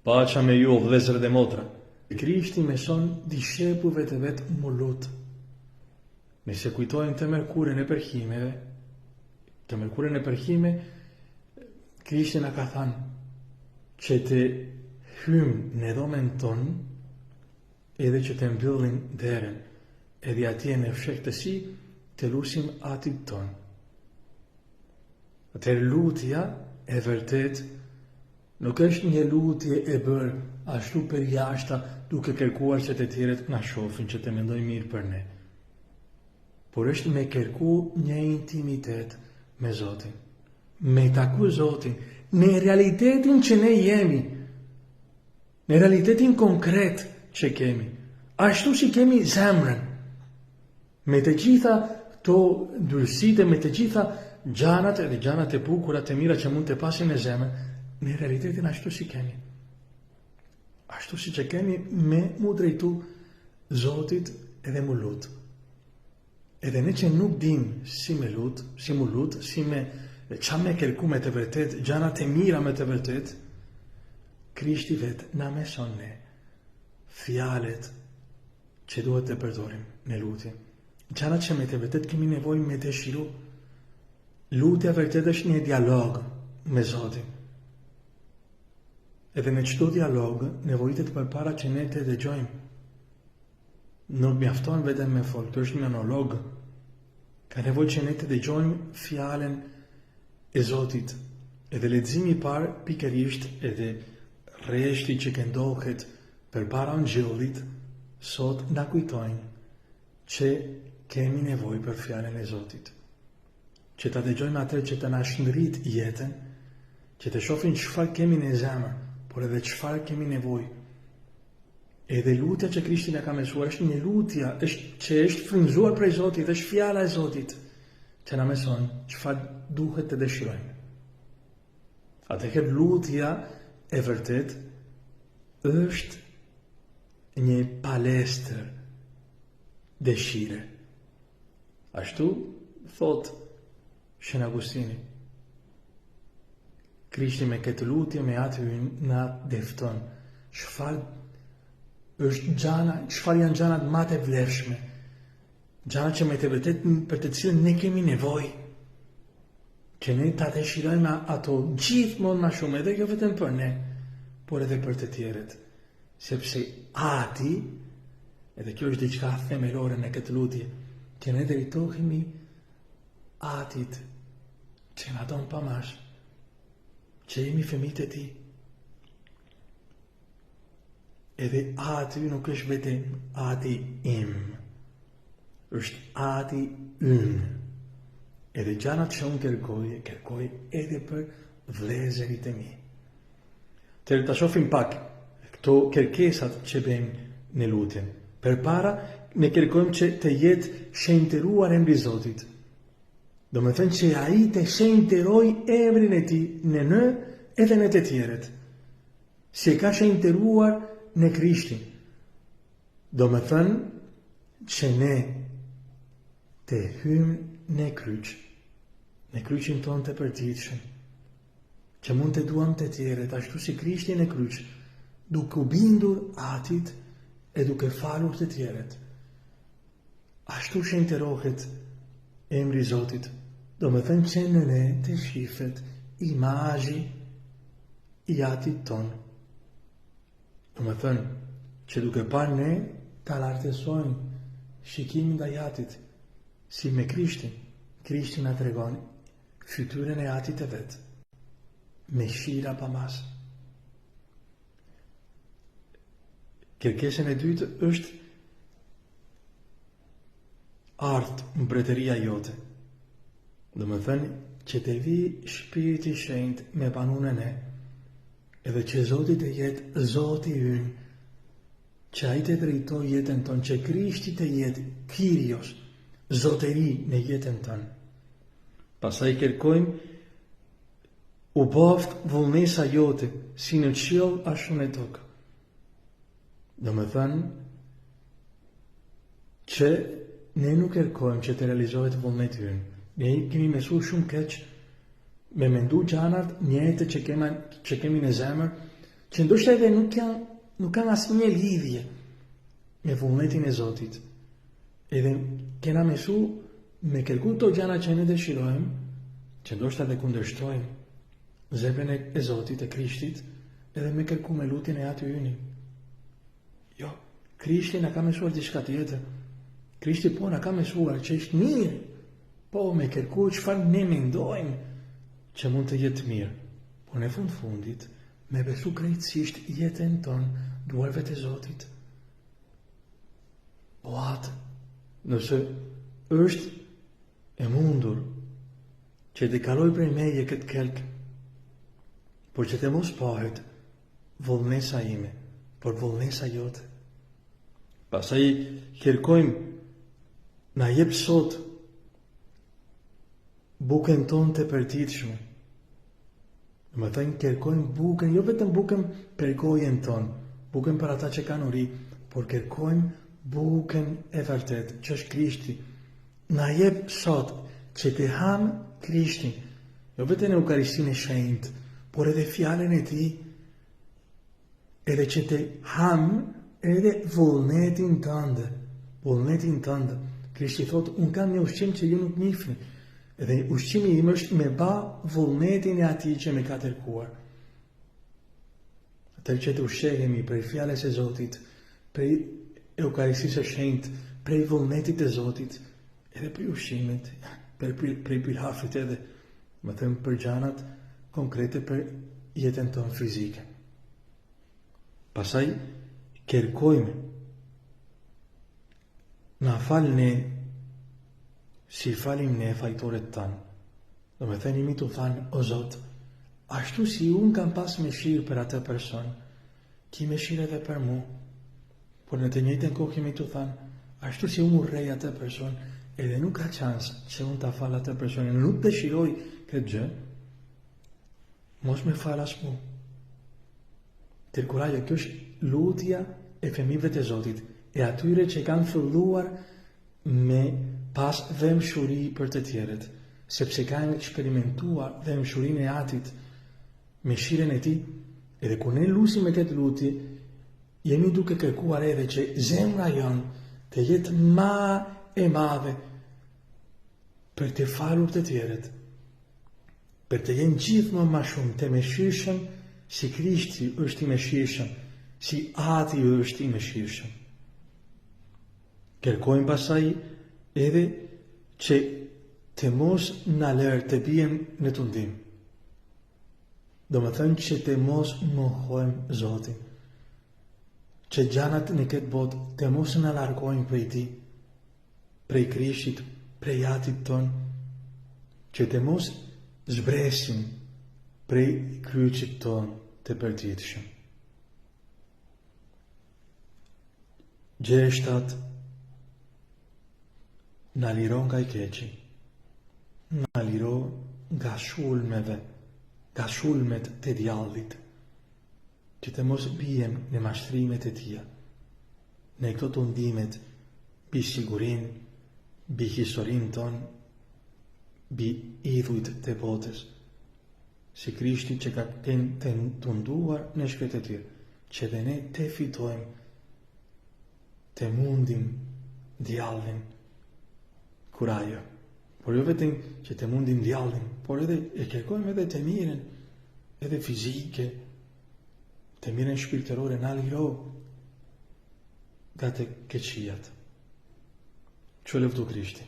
Paqa me ju, vëllezër dhe motra. Krishti mëson dishepujve të vet mu lut. Nëse kujtojmë të mërkurën e përhime, Krishti na ka thënë që të hymë në dhomen tonë edhe që të mbyllim derën, edhe atje në fshehtësi të lusim atit tonë. Atëherë lutja e vërtet nuk është një lutje e bërë ashtu për jashta duke kërkuar që të tjerët na shohin që të mendojnë mirë për ne. Por është me kërku një intimitet me Zotin, me taku Zotin, në realitetin që ne jemi, në realitetin konkret që kemi, ashtu si kemi zemrën, me të gjitha to ndyrësitë, me të gjitha gjanat edhe gjanat e bukura të mira që mund të pasin në zemër, në realitetin ashtu si kemi. Ashtu si që kemi me mu drejtu Zotit edhe mu lut. Edhe ne që nuk dim si mu lut, si me qa me kërku me të vërtet, gjanat e mira me të vërtet, Krishti vet na mëson ne fjalet që duhet të përdorim në lutje. Gjanat që me të vërtet kemi nevojë me dëshiru. Lutja vërtet është një dialog me Zotin. Edhe në çdo dialog nevojitet përpara që ne të dëgjojmë. Nuk mjafton vetëm me fol, kjo është një monolog. Ka nevojë që ne të dëgjojmë fjalën e Zotit. Edhe leximi i parë pikërisht edhe rreshti që këndohet përpara Ungjillit sot na kujtojnë që kemi nevojë për fjalën e Zotit. Që ta dëgjojmë atë që të na shndrit jetën, që të shohim çfarë kemi në zemër, por edhe çfarë kemi nevojë. Edhe lutja që Krishti na ka mësuar është një lutje që është frymzuar prej Zotit, është fjala e Zotit që na mëson çfarë duhet të dëshirojmë. Atëherë lutja e vërtet është një palestër dëshire. Ashtu thot Shën Agustini. Krishti me këtë lutje me atë na defton çfarë janë gjanat më të vlefshme, gjana që me të vërtet për të cilën ne kemi nevojë, që ne ta dëshirojmë ato gjithmonë më shumë, edhe jo vetëm për ne, por edhe për të tjerët, sepse Ati, edhe kjo është diçka themelore në këtë lutje, që ne drejtohemi Atit që na don pamash, që jemi fëmijët e Tij. Edhe Ati nuk është vetëm Ati im, është Ati ynë. Edhe gjanat që unë kërkoj edhe për vëllezërit e mi. Ta shohim pak këto kërkesat që bëjmë në lutjen. Përpara ne kërkojmë që të jetë shenjtëruar emri i Zotit. Do me thënë që ai të shenjtëroj emrin e Tij në ne edhe në të tjerët. Si e ka shenjtëruar në Krishtin. Do me thënë që ne të hymë në kryq, në kryqin tonë të përditshëm, që mund të duam të tjerët, ashtu si Krishti në kryq, duke u bindur Atit e duke falur të tjerët. Ashtu shenjtërohet emri i Zotit. Do me thënë që në ne të shifet imazhi i Atit tonë. Do me thënë që duke parë ne ta lartësojmë shikimin ndaj Atit, si me Krishtin. Krishti na tregon fytyrën e Atit të vet, me shira pa mas. Kërkesën e dytë është ardh mbretëria jote. Do me thënë që të vi Shpiriti i Shenjtë me banunën e, edhe që Zoti të jetë Zoti ynë, që ai të drejtoj jetën tonë, që Krishti të jetë Kyrios, zotëri në jetën tonë. Pastaj kërkojmë u boft vullnesa jote, si në qiell ashtu në tokë. Do me thënë që ne nuk kërkojmë që të realizohet vullneti ynë. Ne kemi mësuar shumë keq me mendu gjanat njëjtë që kemi në zemër, që ndoshta edhe nuk kanë asnjë lidhje me vullnetin e Zotit. Edhe kena mësu me kërku të gjana që ne dëshirojmë, që ndoshta dhe kundërshtojmë zemrën e Zotit e Krishtit, edhe me kërku me lutjen e Atit Yni. Jo, Krishti na ka mësuar diçka tjetër. Krishti po na ka mësuar që është mirë, po me kërku çfarë ne mendojmë që mund të jetë mirë. Por në fundit, me besu krejtësisht jetën tonë duarve të Zotit. Po atë, nëse është e mundur që të kaloj prej meje këtë kelk, por që të mos pahet vullnesa ime, por vullnesa jote. Pastaj kërkojmë na jep sot bukën tonë të përditshme. Më thënë kërkojmë bukën, jo vetëm bukën për gojen tonë, bukën për ata që kanë uri, por kërkojmë bukën e vërtet, që është Krishti. Na jep sot që të ham Krishtin, jo vetëm në Eukaristin e Shenjtë, por edhe fjalën e Tij, edhe që të ham edhe vullnetin tënde. Vullnetin tënde. Krishti thotë, unë kam një ushqim që ju nuk njihni. Edhe ushqimi im është me ba vullnetin e Atij që më ka kërkuar. Atë që të ushqehemi prej fjalës e Zotit, prej Eukaristisë së Shenjtë, prej vullnetit të Zotit, edhe prej ushqimit, prej pilhafit edhe, më thëmë për gjanat konkrete për jetën tonë fizike. Pastaj kërkojmë na fal ne si falim ne fajtoret tanë. Do me thënë imi të thanë, o Zot, ashtu si unë kam pas mëshirë për atë person, ki mëshirë edhe për mu. Por në të njëjtën kohë imi të thanë, ashtu si unë urrej atë person, edhe nuk ka qansë që unë ta fal atë person, e nuk dëshiroj këtë gjë, mos me fal as mu. Tërkurajo, kjo është lutja e fëmijëve të Zotit, e atyre që kanë filluar me pas dhemshuri për të tjerët, sepse kanë eksperimentuar dhemshurinë e Atit, mëshirën e Tij, edhe kur ne lusim me këtë lutje, jemi duke kërkuar edhe që zemra jonë të jetë ma e madhe për të falur të tjerët, për të jenë gjithmonë ma shumë të mëshirshëm si Krishti është i mëshirshëm, si Ati është i mëshirshëm. Kërkojmë pasaj edhe që të mos në lërë të bijem në tundim. Do më thënë që të mos mohojmë Zotin. Që gjanat në këtë botë të mos në largojmë prej Ti, prej Krishtit, prej Atit ton, që të mos zbresim prej kryqit ton të përditshëm. Gjeshtat na liro nga i keqi, na liro nga shulmeve, nga shulmet të djallit, që të mos bijem në mashtrimet e Tia, në këto të ndimet, bi sigurin, bi historin ton, bi idhujt të botës, si Krishti që ka të tunduar në shkretë të tjërë, që dhe ne të fitojmë, të mundim djallin, kurajo. Por jo vetëm që të mundim djallin, por edhe e kërkojmë edhe të mirën, edhe fizike, të mirën shpirtërore, na liro nga të keqijat. Që lëftu Krishti.